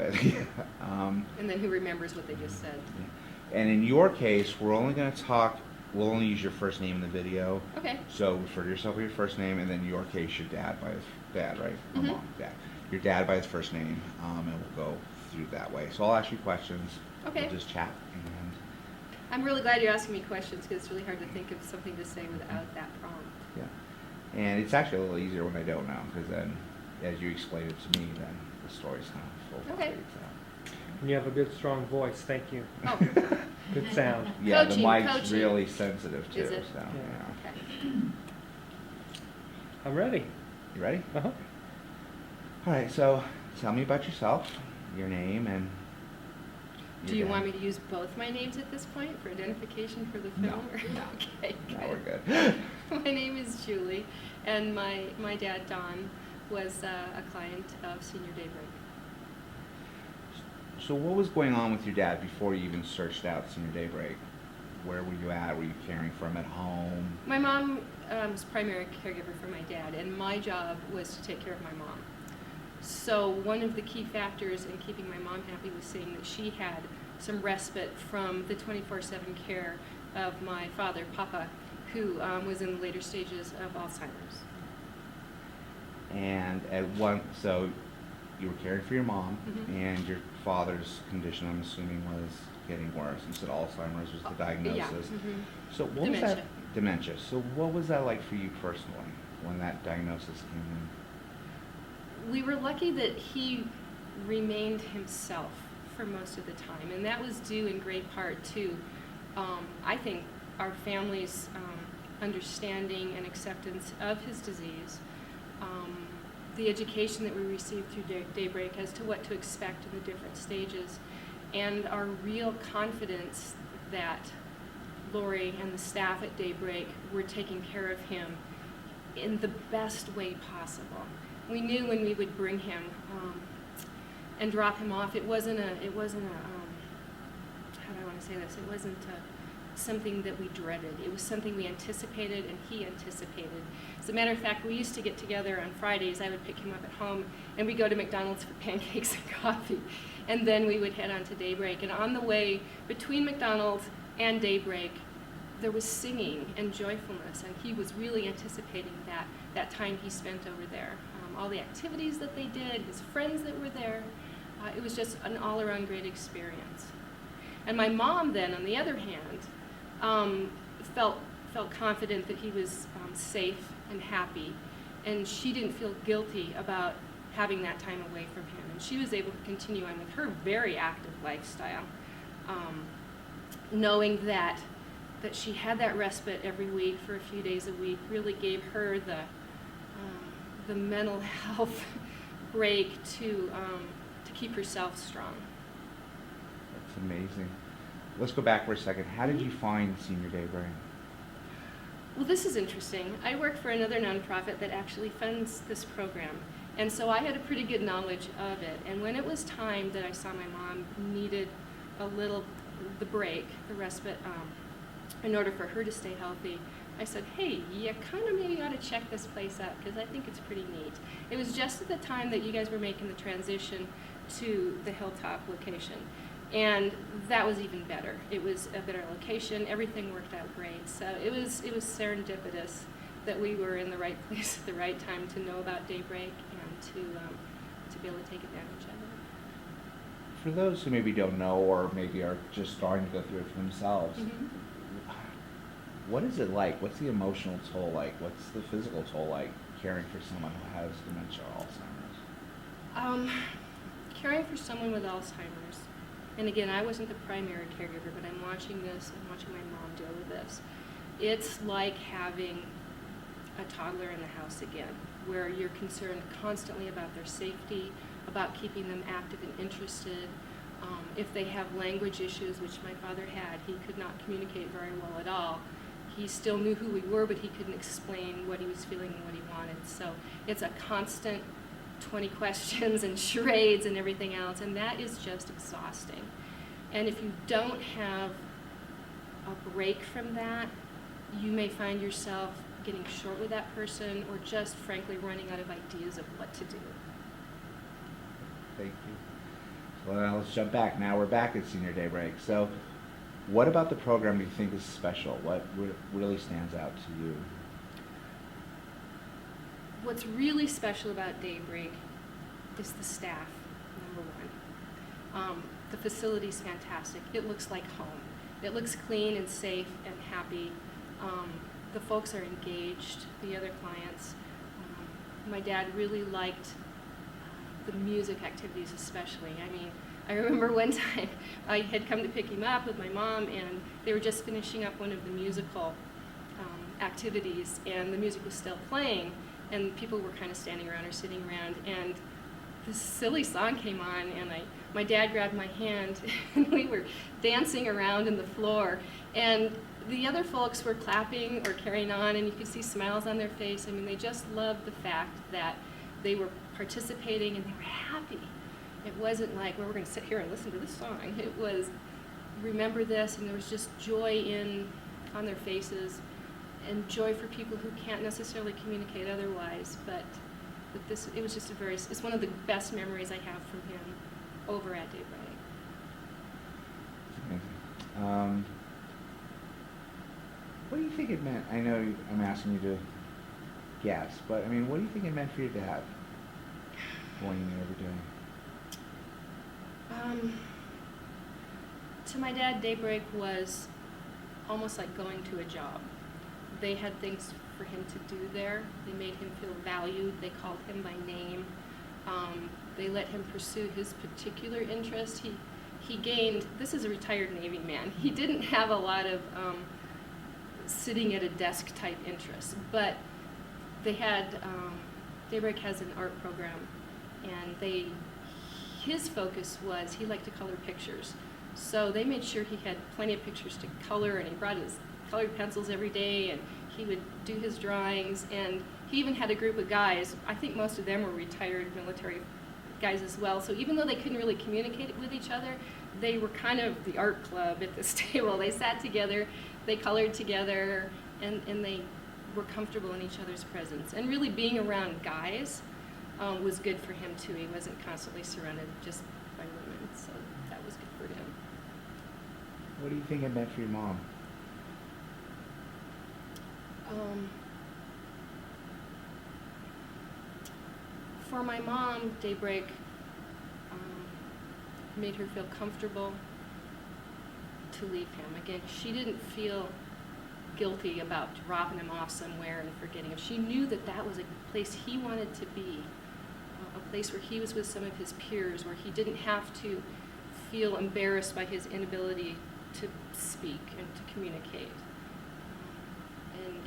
it. And then who remembers what they just said? And in your case, we're only going to talk. We'll only use your first name in the video. Okay. So refer to yourself by your first name, and then in your case, your dad by his dad, right? Or Mhm. mom, dad. Your dad by his first name, and we'll go through that way. So I'll ask you questions. Okay. We'll just chat, and I'm really glad you're asking me questions because it's really hard to think of something to say without that prompt. yeah. And it's actually a little easier when I don't know, because then, as you explain it to me, then the story's kind of full. Okay. And you have a good, strong voice. Thank you. Oh, Good sound. Yeah, Coaching, the mic's coaching. really sensitive too. Is it? So, yeah. okay. I'm ready. You ready? Uh-huh. All right. So tell me about yourself, your name, and. Do you want me to use both my names at this point for identification for the film? No, or- no. Okay, No, good. we're good. My name is Julie, and my dad, Don, was a client of Senior Daybreak. So what was going on with your dad before you even searched out Senior Daybreak? Where were you at? Were you caring for him at home? My mom was primary caregiver for my dad, and my job was to take care of my mom. So one of the key factors in keeping my mom happy was seeing that she had some respite from the 24/7 care of my father, Papa, who was in the later stages of Alzheimer's. And so you were caring for your mom, Mhm. and your father's condition, I'm assuming, was getting worse. You said Alzheimer's was the diagnosis. Yeah. Mhm. So what was Dementia. that? Dementia. So what was that like for you personally when that diagnosis came in? We were lucky that he remained himself for most of the time, and that was due in great part to, I think, our family's understanding and acceptance of his disease, the education that we received through Daybreak as to what to expect in the different stages, and our real confidence that Lori and the staff at Daybreak were taking care of him in the best way possible. We knew when we would bring him and drop him off, it wasn't a how do I want to say this? It wasn't something that we dreaded. It was something we anticipated and he anticipated. As a matter of fact, we used to get together on Fridays. I would pick him up at home, and we'd go to McDonald's for pancakes and coffee. And then we would head on to Daybreak. And on the way between McDonald's and Daybreak, there was singing and joyfulness, and he was really anticipating that time he spent over there. All the activities that they did, his friends that were there. It was just an all-around great experience. And my mom then, on the other hand, felt confident that he was safe and happy, and she didn't feel guilty about having that time away from him. And she was able to continue on with her very active lifestyle, knowing that she had that respite every week for a few days a week really gave her the mental health break to keep herself strong. That's amazing. Let's go back for a second. How did you find Senior Daybreak? Well, this is interesting. I work for another nonprofit that actually funds this program, and so I had a pretty good knowledge of it. And when it was time that I saw my mom needed the break, the respite, in order for her to stay healthy, I said, hey, you kind of maybe ought to check this place out because I think it's pretty neat. It was just at the time that you guys were making the transition to the Hilltop location. And that was even better. It was a better location. Everything worked out great. So it was serendipitous that we were in the right place at the right time to know about Daybreak and to be able to take advantage of it. For those who maybe don't know or maybe are just starting to go through it for themselves, Mhm. what is it like? What's the emotional toll like? What's the physical toll like caring for someone who has dementia or Alzheimer's? Caring for someone with Alzheimer's, and again, I wasn't the primary caregiver, but I'm watching this and watching my mom deal with this. It's like having a toddler in the house again, where you're concerned constantly about their safety, about keeping them active and interested. If they have language issues, which my father had, he could not communicate very well at all. He still knew who we were, but he couldn't explain what he was feeling and what he wanted. So it's a constant 20 questions and charades and everything else, and that is just exhausting. And if you don't have a break from that, you may find yourself getting short with that person or just frankly running out of ideas of what to do. Thank you. Well, let's jump back. Now we're back at Senior Daybreak. So, what about the program do you think is special? What really stands out to you? What's really special about Daybreak is the staff, number one. The facility's fantastic. It looks like home. It looks clean and safe and happy. The folks are engaged, the other clients. My dad really liked the music activities especially. I mean, I remember one time I had come to pick him up with my mom, and they were just finishing up one of the musical activities, and the music was still playing, and people were kind of standing around or sitting around, and this silly song came on, and my dad grabbed my hand, and we were dancing around in the floor, and the other folks were clapping or carrying on, and you could see smiles on their face. I mean, they just loved the fact that they were participating and they were happy. It wasn't like, well, we're going to sit here and listen to this song. It was, remember this, and there was just joy on their faces, and joy for people who can't necessarily communicate otherwise. But this, it was just it's one of the best memories I have from him over at Daybreak. Amazing. What do you think it meant? I know I'm asking you to guess, but I mean, what do you think it meant for your dad going every day? To my dad, Daybreak was almost like going to a job. They had things for him to do there. They made him feel valued. They called him by name. They let him pursue his particular interest. He gained, this is a retired Navy man. He didn't have a lot of sitting at a desk type interests, but they had, Daybreak has an art program, and his focus was he liked to color pictures. So they made sure he had plenty of pictures to color, and he brought his colored pencils every day, and he would do his drawings, and he even had a group of guys. I think most of them were retired military guys as well. So even though they couldn't really communicate with each other, they were kind of the art club at this table. They sat together, they colored together, and they were comfortable in each other's presence. And really being around guys was good for him too. He wasn't constantly surrounded just by women, so that was good for him. What do you think it meant for your mom? For my mom, Daybreak made her feel comfortable to leave him. Again, she didn't feel guilty about dropping him off somewhere and forgetting him. She knew that that was a place he wanted to be, a place where he was with some of his peers, where he didn't have to feel embarrassed by his inability to speak and to communicate.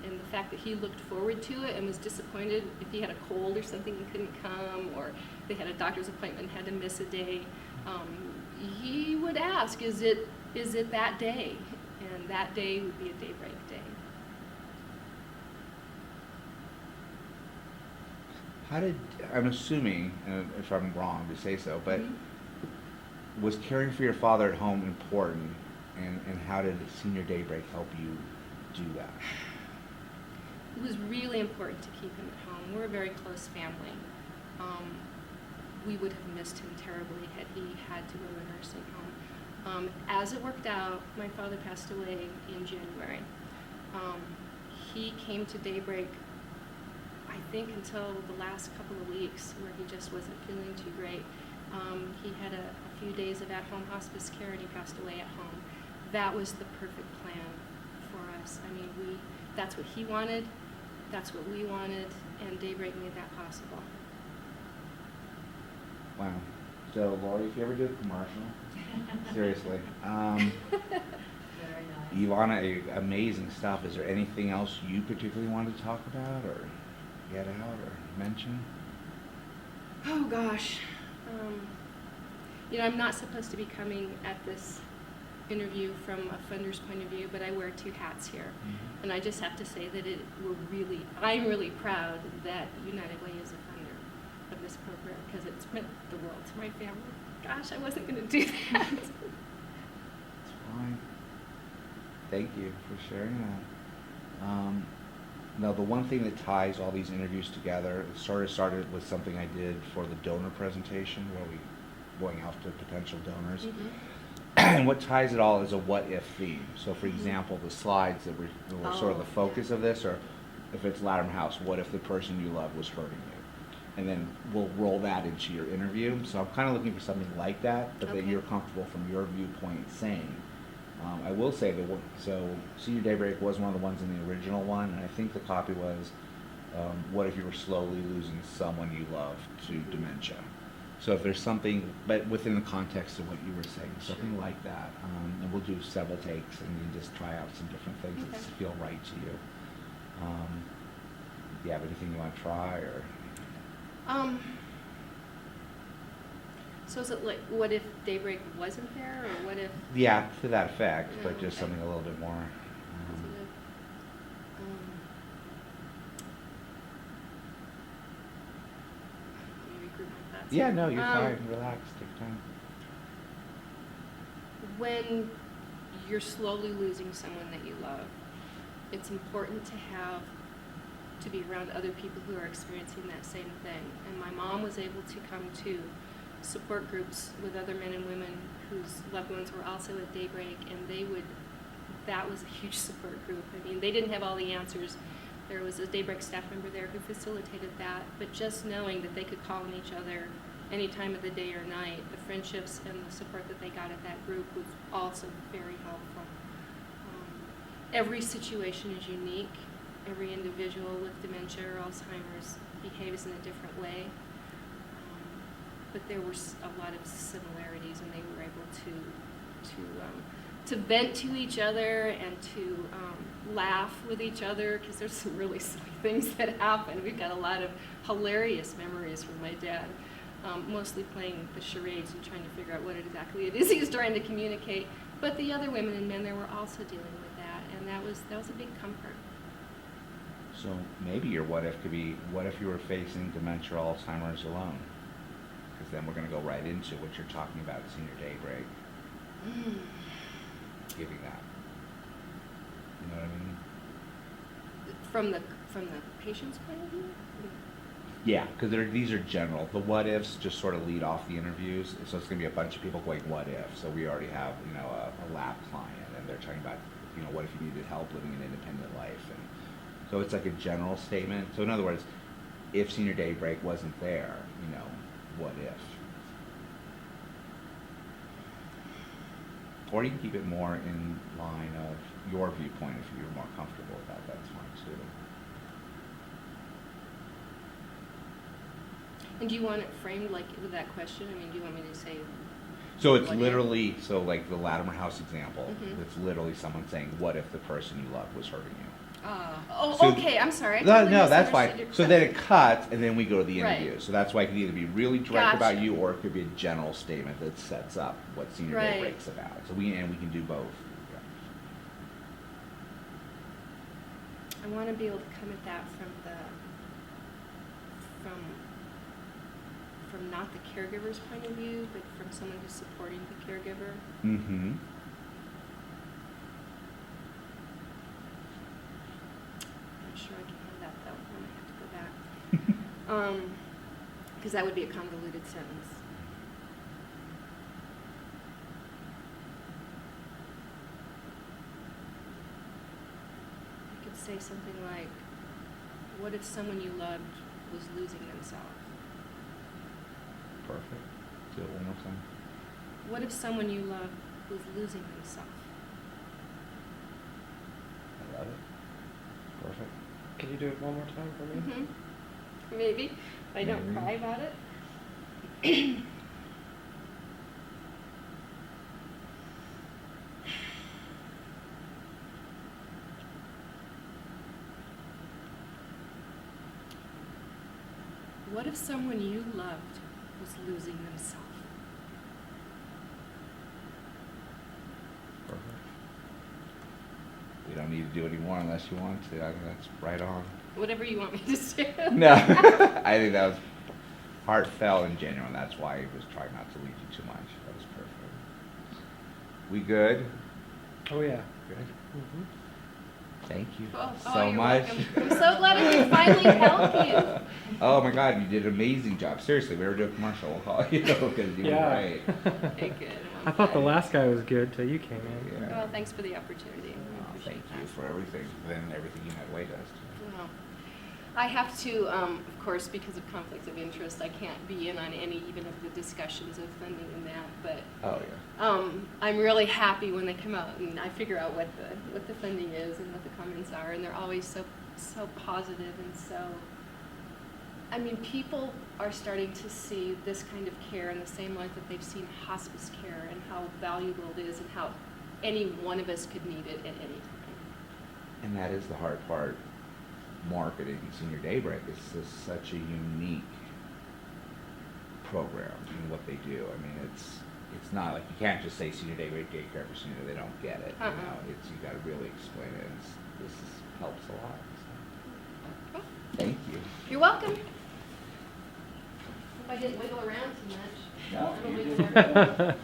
And the fact that he looked forward to it and was disappointed if he had a cold or something and couldn't come, or they had a doctor's appointment and had to miss a day, he would ask, is it that day? And that day would be a Daybreak day. I'm assuming, if I'm wrong to say so, but was caring for your father at home important, and how did Senior Daybreak help you do that? It was really important to keep him at home. We're a very close family. We would have missed him terribly had he had to go to a nursing home. As it worked out, my father passed away in January. He came to Daybreak, I think, until the last couple of weeks, where he just wasn't feeling too great. He had a few days of at-home hospice care, and he passed away at home. That was the perfect plan for us. I mean, that's what he wanted, that's what we wanted, and Daybreak made that possible. Wow. So, Lori, if you ever do a commercial, seriously. Very nice. Ivana, amazing stuff. Is there anything else you particularly want to talk about, or get out, or mention? Oh gosh. I'm not supposed to be coming at this interview from a funder's point of view, but I wear two hats here. Mm-hmm. And I just have to say that I'm really proud that United Way is a funder of this program, because it's meant the world to my family. Gosh, I wasn't going to do that. It's fine. Thank you for sharing that. Now, the one thing that ties all these interviews together, it sort of started with something I did for the donor presentation, where we going out to potential donors. Mhm. And what ties it all is a what if theme. So for Mhm. example, the slides that were sort of the Oh, focus yeah. of this, or if it's Latimer House, what if the person you love was hurting you? And then we'll roll that into your interview. So I'm kind of looking for something like that, but that Okay. you're comfortable from your viewpoint saying. I will say that so Senior Daybreak was one of the ones in the original one, and I think the copy was, what if you were slowly losing someone you love to Mhm. dementia? So if there's something, but within the context of what you were saying, something Sure. like that, and we'll do several takes and you just try out some different things that Okay. feel right to you. Do you have anything you want to try, or? Um, so is it like, what if Daybreak wasn't there, or what if? Yeah, to that effect, but Yeah, just okay. something a little bit more. Positive. Let me regroup my thoughts. Yeah, no, you're Um, fine. Relax, take time. When you're slowly losing someone that you love, it's important to be around other people who are experiencing that same thing. And my mom was able to come to support groups with other men and women whose loved ones were also at Daybreak, and that was a huge support group. I mean, they didn't have all the answers. There was a Daybreak staff member there who facilitated that, but just knowing that they could call on each other any time of the day or night, the friendships and the support that they got at that group was also very helpful. Every situation is unique. Every individual with dementia or Alzheimer's behaves in a different way. But there were a lot of similarities, and they were able to vent to each other and to laugh with each other, because there's some really silly things that happen. We've got a lot of hilarious memories from my dad, mostly playing the charades and trying to figure out what exactly it is he was trying to communicate. But the other women and men there were also dealing with that, and that was a big comfort. So maybe your what if could be, what if you were facing dementia or Alzheimer's alone? Because then we're going to go right into what you're talking about at Senior Daybreak, giving that. You know what I mean? From the patient's point of view? Yeah, because these are general. The what ifs just sort of lead off the interviews, so it's going to be a bunch of people going what if. So we already have, a lab client, and they're talking about, what if you needed help living an independent life, and so it's like a general statement. So in other words, if Senior Daybreak wasn't there, what if? Or you can keep it more in line of your viewpoint if you're more comfortable with that. That's fine too. And do you want it framed like with that question? I mean, do you want me to say? So it's what if? literally, so like the Latimer House example, Mhm. it's literally someone saying, what if the person you love was hurting you? So- Okay, I'm sorry. I No, totally no, that's misunderstood fine. your So then it question. cuts, and then we go to the Right. interview. So that's why it can either be really direct about Gotcha. you, or it could be a general statement that sets up what Senior Right. Daybreak's about. So we can do both. I want to be able to come at that from not the caregiver's point of view, but from someone who's supporting the caregiver. Mm-hmm. I'm not sure I can have that though. I might have to go back. Because that would be a convoluted sentence. I could say something like, what if someone you loved was losing themselves? Perfect. Do it one more time. What if someone you loved was losing themselves? I love it. Perfect. Can you do it one more time for me? Mm-hmm. Maybe. If I don't Maybe. cry about it. What if someone you loved was losing themselves? Perfect. We don't need to do any more unless you want to. I think that's right on. Whatever you want me to do. No, I think that was heartfelt and genuine. That's why he was trying not to lead you too much. That was perfect. We good? Oh, yeah. Good. Mm-hmm. Thank you Oh, so you're much. welcome. I'm so glad I could finally help you. Oh my God, you did an amazing job. Seriously, we ever do a commercial, we'll call you because you were Yeah. great. Okay, good. I thought the last guy was good till you came in. Yeah. Well, thanks for the opportunity. I Oh, appreciate thank you that. for everything, and everything United Way does. Well, I have to, of course, because of conflict of interest, I can't be in on any even of the discussions of funding and that, but Oh yeah. I'm really happy when they come out and I figure out what the funding is and what the comments are, and they're always so positive and so. I mean, people are starting to see this kind of care in the same light that they've seen hospice care and how valuable it is and how any one of us could need it at any time. And that is the hard part. Marketing Senior Daybreak is just such a unique program in what they do. I mean, it's not like you can't just say Senior Daybreak daycare for senior. They don't get it. You know, it's you got to really explain it. And helps a lot. So. Okay. Thank you. You're welcome. Hope I didn't wiggle around too much. No, I don't you wiggle around.